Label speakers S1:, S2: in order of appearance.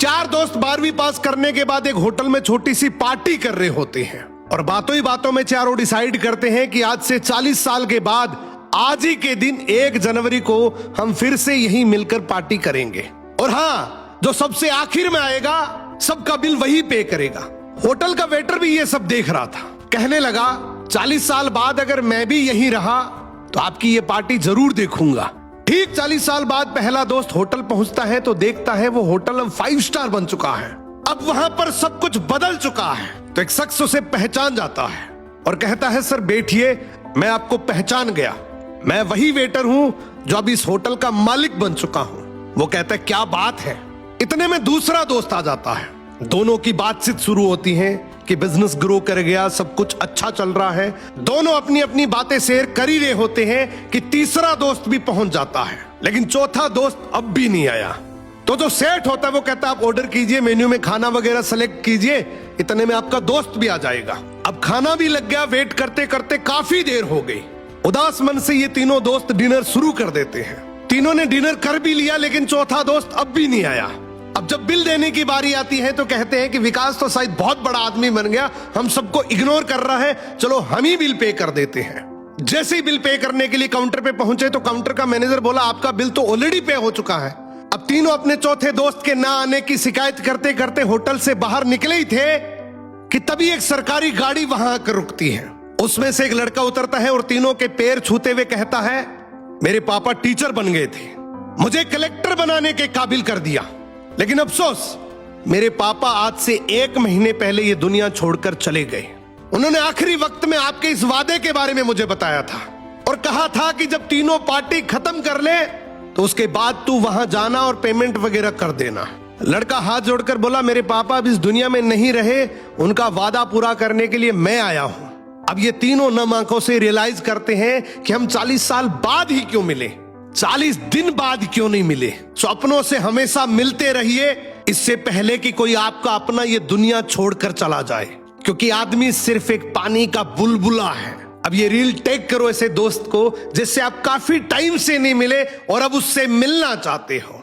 S1: चार दोस्त 12वीं पास करने के बाद एक होटल में छोटी सी पार्टी कर रहे होते हैं और बातों ही बातों में चारों डिसाइड करते हैं कि आज से 40 साल के बाद आज ही के दिन 1 जनवरी को हम फिर से यहीं मिलकर पार्टी करेंगे। और हाँ, जो सबसे आखिर में आएगा सबका बिल वही पे करेगा। होटल का वेटर भी ये सब देख रहा था। कहने लगा 40 साल बाद अगर मैं भी यहीं रहा तो आपकी ये पार्टी जरूर देखूंगा। ठीक 40 साल बाद पहला दोस्त होटल पहुंचता है तो देखता है वो होटल अब 5 स्टार बन चुका है। अब वहां पर सब कुछ बदल चुका है। तो एक शख्स उसे पहचान जाता है और कहता है सर बैठिए, मैं आपको पहचान गया, मैं वही वेटर हूं जो अब इस होटल का मालिक बन चुका हूं। वो कहता है क्या बात है। इतने में दूसरा दोस्त आ जाता है। दोनों की बातचीत शुरू होती है कि बिजनेस ग्रो कर गया, सब कुछ अच्छा चल रहा है। दोनों अपनी अपनी बातें शेयर कर ही रहे होते हैं कि तीसरा दोस्त भी पहुंच जाता है, लेकिन चौथा दोस्त अब भी नहीं आया। तो जो सेठ होता है वो कहता है आप ऑर्डर कीजिए, मेन्यू में खाना वगैरह सेलेक्ट कीजिए, इतने में आपका दोस्त भी आ जाएगा। अब खाना भी लग गया। वेट करते करते काफी देर हो गई। उदास मन से ये तीनों दोस्त डिनर शुरू कर देते हैं। तीनों ने डिनर कर भी लिया, लेकिन चौथा दोस्त अब भी नहीं आया। अब जब बिल देने की बारी आती है तो कहते हैं कि विकास तो शायद बहुत बड़ा आदमी बन गया, हम सबको इग्नोर कर रहा है, चलो हम ही बिल पे कर देते हैं। जैसे ही बिल पे करने के लिए काउंटर पे पहुंचे तो काउंटर का मैनेजर बोला आपका बिल तो ऑलरेडी पे हो चुका है। अब तीनों अपने चौथे दोस्त के ना आने की शिकायत करते करते होटल से बाहर निकले ही थे कि तभी एक सरकारी गाड़ी वहां आकर रुकती है। उसमें से एक लड़का उतरता है और तीनों के पैर छूते हुए कहता है मेरे पापा टीचर बन गए थे, मुझे कलेक्टर बनाने के काबिल कर दिया, लेकिन अफसोस मेरे पापा आज से 1 महीने पहले ये दुनिया छोड़कर चले गए। उन्होंने आखिरी वक्त में आपके इस वादे के बारे में मुझे बताया था और कहा था कि जब तीनों पार्टी खत्म कर ले तो उसके बाद तू वहां जाना और पेमेंट वगैरह कर देना। लड़का हाथ जोड़कर बोला मेरे पापा अब इस दुनिया में नहीं रहे, उनका वादा पूरा करने के लिए मैं आया हूं। अब ये तीनों नम आंखों से रियलाइज करते हैं कि हम 40 साल बाद ही क्यों मिले, 40 दिन बाद क्यों नहीं मिले। स्वप्नों से हमेशा मिलते रहिए, इससे पहले कि कोई आपका अपना ये दुनिया छोड़कर चला जाए, क्योंकि आदमी सिर्फ एक पानी का बुलबुला है। अब ये रील टेक करो ऐसे दोस्त को जिससे आप काफी टाइम से नहीं मिले और अब उससे मिलना चाहते हो।